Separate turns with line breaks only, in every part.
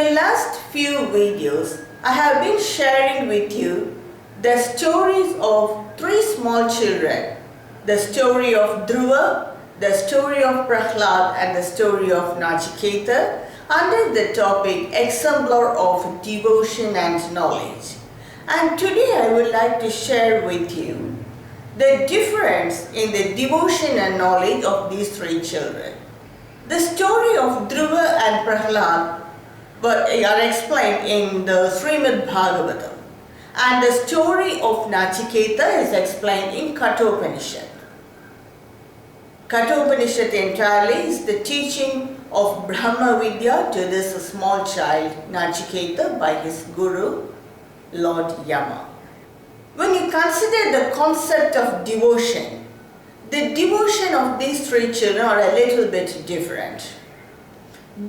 my last few videos, I have been sharing with you the stories of three small children. The story of Dhruva, the story of Prahlad and the story of Nachiketa under the topic Exemplar of Devotion and Knowledge. And today I would like to share with you the difference in the devotion and knowledge of these three children. The story of Dhruva and Prahlad are explained in the Srimad Bhagavatam, and the story of Nachiketa is explained in Kathopanishad. Kathopanishad entirely is the teaching of Brahma Vidya to this small child Nachiketa by his guru, Lord Yama. When you consider the concept of devotion, the devotion of these three children are a little bit different.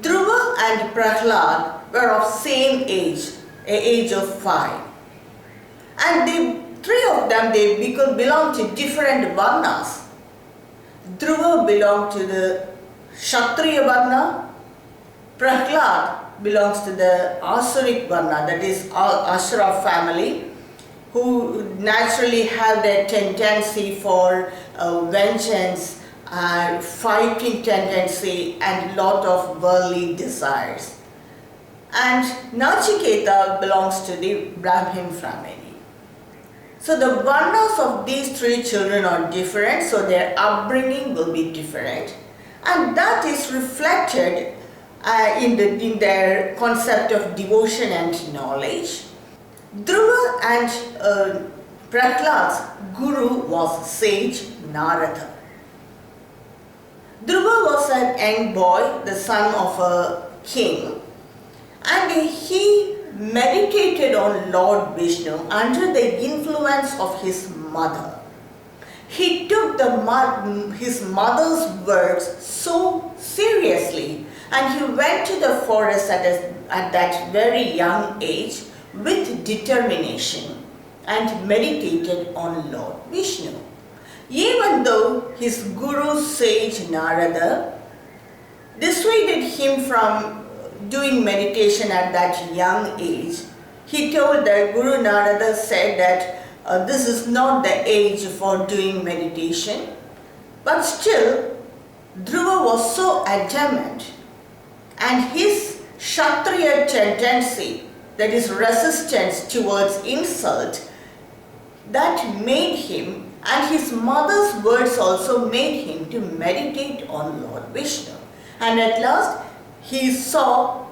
Dhruva and Prahlad were of same age, age of 5. And three of them belong to different varnas. Dhruva belonged to the Kshatriya varna, Prahlad belongs to the Asurik varna, that is Ashura family, who naturally have their tendency for vengeance, fighting tendency and lot of worldly desires. And Nachiketa belongs to the Brahmin family. So the varnas of these three children are different, so their upbringing will be different, and that is reflected in their concept of devotion and knowledge. Dhruva and Prahlad's guru was sage Narada. Dhruva was an young boy, the son of a king, and he meditated on Lord Vishnu under the influence of his mother. He took his mother's words so seriously, and he went to the forest at that very young age with determination and meditated on Lord Vishnu. Even though his guru sage Narada dissuaded him from doing meditation at that young age, he told that Guru Narada said that this is not the age for doing meditation, but still Dhruva was so adamant, and his Kshatriya tendency, that is resistance towards insult, that made him, and his mother's words also made him to meditate on Lord Vishnu. And at last he saw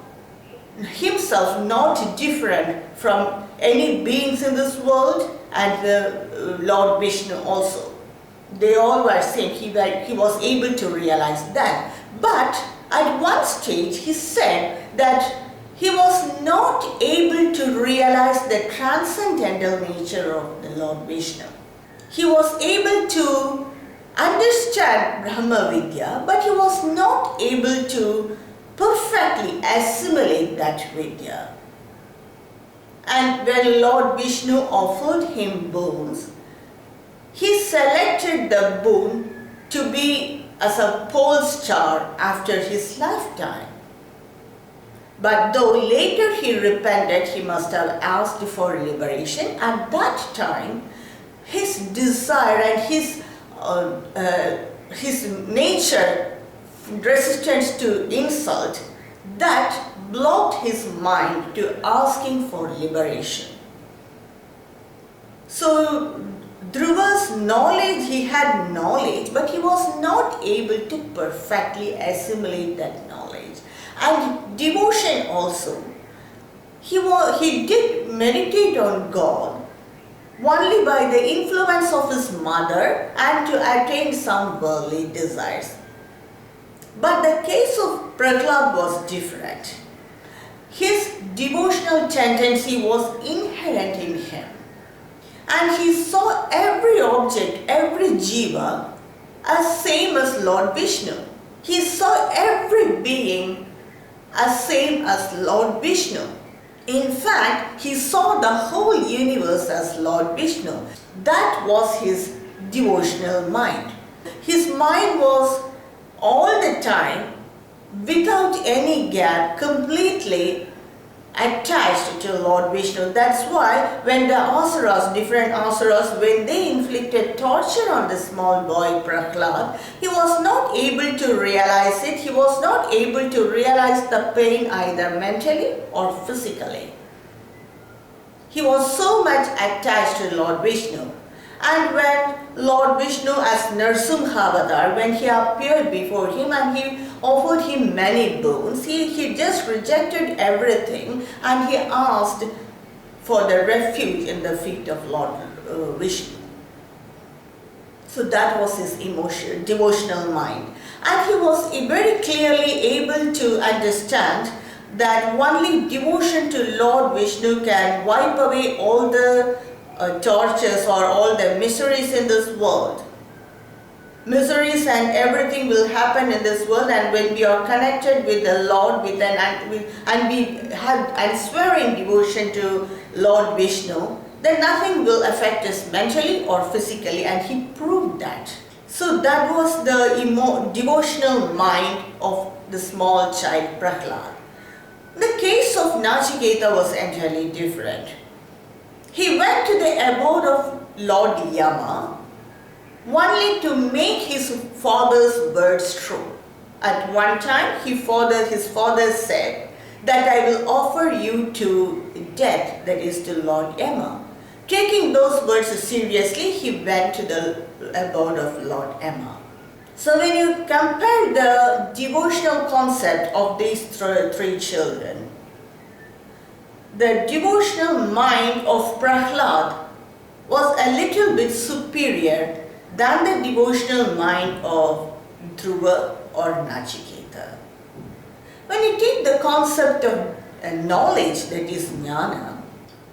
himself not different from any beings in this world, and the Lord Vishnu also. They all were same. He was able to realize that. But at one stage he said that he was not able to realize the transcendental nature of the Lord Vishnu. He was able to understand Brahma Vidya, but he was not able to perfectly assimilate that Vidya. And when Lord Vishnu offered him boons, he selected the boon to be as a pole star after his lifetime. But though later he repented, he must have asked for liberation. At that time, his desire and his nature, resistance to insult, that blocked his mind to asking for liberation. So Dhruva's knowledge, he had knowledge, but he was not able to perfectly assimilate that knowledge. And devotion also. He did meditate on God only by the influence of his mother and to attain some worldly desires. But the case of Prahlad was different. His devotional tendency was inherent in him, and he saw every object, every jiva, as same as Lord Vishnu. He saw every being as same as Lord Vishnu. In fact, he saw the whole universe as Lord Vishnu. That was his devotional mind. His mind was all the time, without any gap, completely attached to Lord Vishnu. That's why when the asuras, different asuras, when they inflicted torture on the small boy Prahlad, he was not able to realize it. He was not able to realize the pain either mentally or physically. He was so much attached to Lord Vishnu. And when Lord Vishnu as Narsimha, when he appeared before him and he offered him many boons, he just rejected everything and he asked for the refuge in the feet of Lord Vishnu. So that was his devotional mind. And he was very clearly able to understand that only devotion to Lord Vishnu can wipe away all the tortures or all the miseries in this world. Miseries and everything will happen in this world, and when we are connected with the Lord and we have unswearing devotion to Lord Vishnu, then nothing will affect us mentally or physically, and he proved that. So that was the devotional mind of the small child Prahlad. The case of Nachiketa was entirely different. He went to the abode of Lord Yama only to make his father's words true. At one time, his father said that I will offer you to death, that is to Lord Yama. Taking those words seriously, he went to the abode of Lord Yama. So when you compare the devotional concept of these three children, the devotional mind of Prahlad was a little bit superior than the devotional mind of Dhruva or Nachiketa. When you take the concept of knowledge, that is jnana,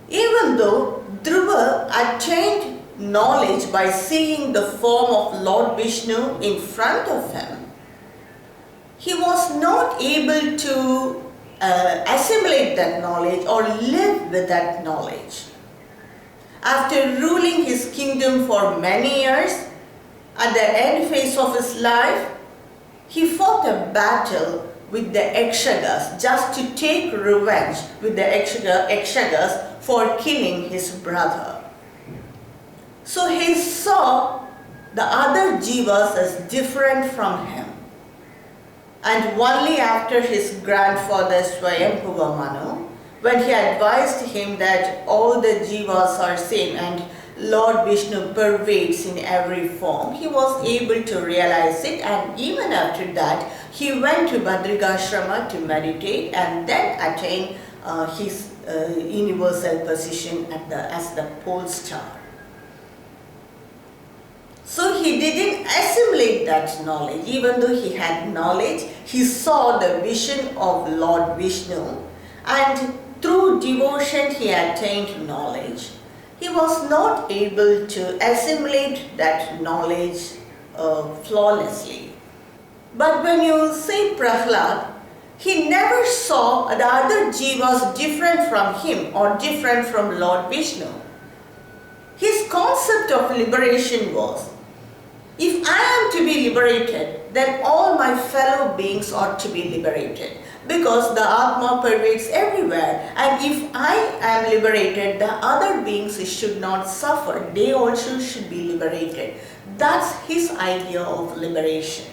even though Dhruva attained knowledge by seeing the form of Lord Vishnu in front of him, he was not able to assimilate that knowledge or live with that knowledge. After ruling his kingdom for many years, at the end phase of his life, he fought a battle with the Yakshagas just to take revenge with the Yakshagas for killing his brother. So he saw the other jivas as different from him. And only after his grandfather Swayambhuva Manu, when he advised him that all the jivas are same and Lord Vishnu pervades in every form, he was able to realize it, and even after that he went to Badrigashrama to meditate and then attain his universal position as the pole star. So he didn't assimilate that knowledge. Even though he had knowledge, he saw the vision of Lord Vishnu, and through devotion he attained knowledge. He was not able to assimilate that knowledge flawlessly. But when you say Prahlad, he never saw the other jivas different from him or different from Lord Vishnu. His concept of liberation was, if I am to be liberated, then all my fellow beings ought to be liberated, because the Atma pervades everywhere, and if I am liberated, the other beings should not suffer. They also should be liberated. That's his idea of liberation.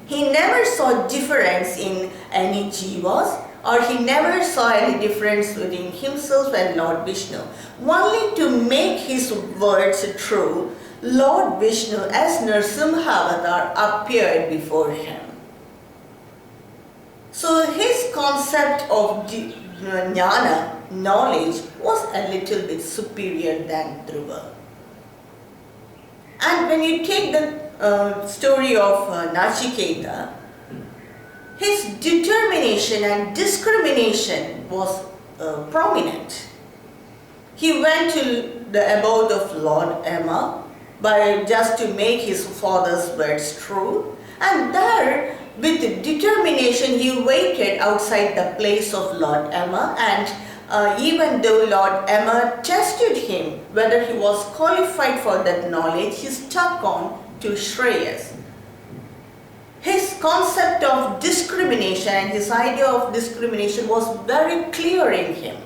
He never saw difference in any jivas, or he never saw any difference within himself and Lord Vishnu. Only to make his words true, Lord Vishnu as Narsimha appeared before him. So his concept of jnana, knowledge, was a little bit superior than Dhruva. And when you take the story of Nachiketa, his determination and discrimination was prominent. He went to the abode of Lord Yama just to make his father's words true, and there with determination he waited outside the place of Lord Yama, and even though Lord Yama tested him whether he was qualified for that knowledge, he stuck on to Shreyas. His concept of discrimination and his idea of discrimination was very clear in him.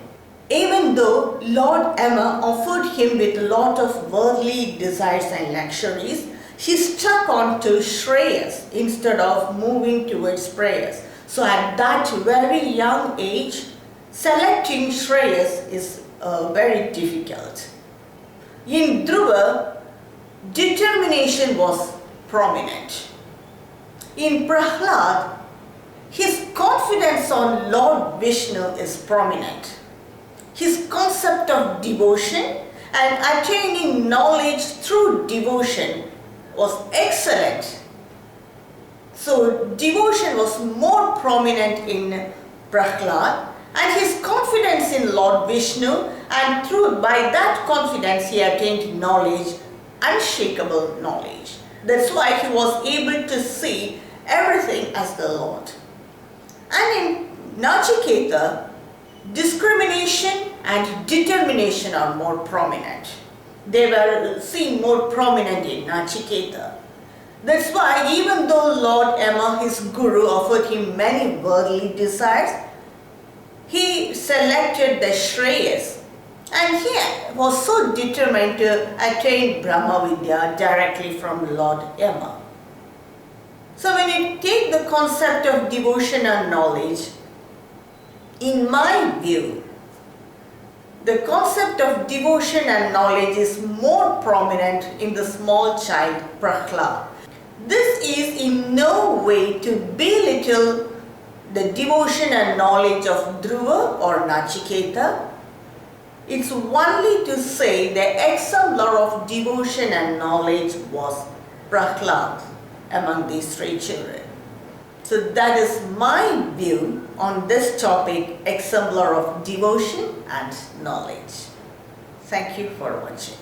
Even though Lord Emma offered him with a lot of worldly desires and luxuries, he stuck on to Shreyas instead of moving towards prayers. So at that very young age, selecting Shreyas is very difficult. In Dhruva, determination was prominent. In Prahlad, his confidence on Lord Vishnu is prominent. His concept of devotion and attaining knowledge through devotion was excellent. So devotion was more prominent in Prahlad, and his confidence in Lord Vishnu, and by that confidence he attained knowledge, unshakable knowledge. That's why he was able to see everything as the Lord. And in Nachiketa, discrimination and determination are more prominent. They were seen more prominent in Nachiketa. That's why even though Lord Emma, his guru, offered him many worldly desires, he selected the Shreyas, and he was so determined to attain Brahma Vidya directly from Lord Emma. So when you take the concept of devotion and knowledge, in my view, the concept of devotion and knowledge is more prominent in the small child Prahlad. This is in no way to belittle the devotion and knowledge of Dhruva or Nachiketa. It's only to say the exemplar of devotion and knowledge was Prahlad among these three children. So that is my view on this topic, exemplar of devotion and knowledge. Thank you for watching.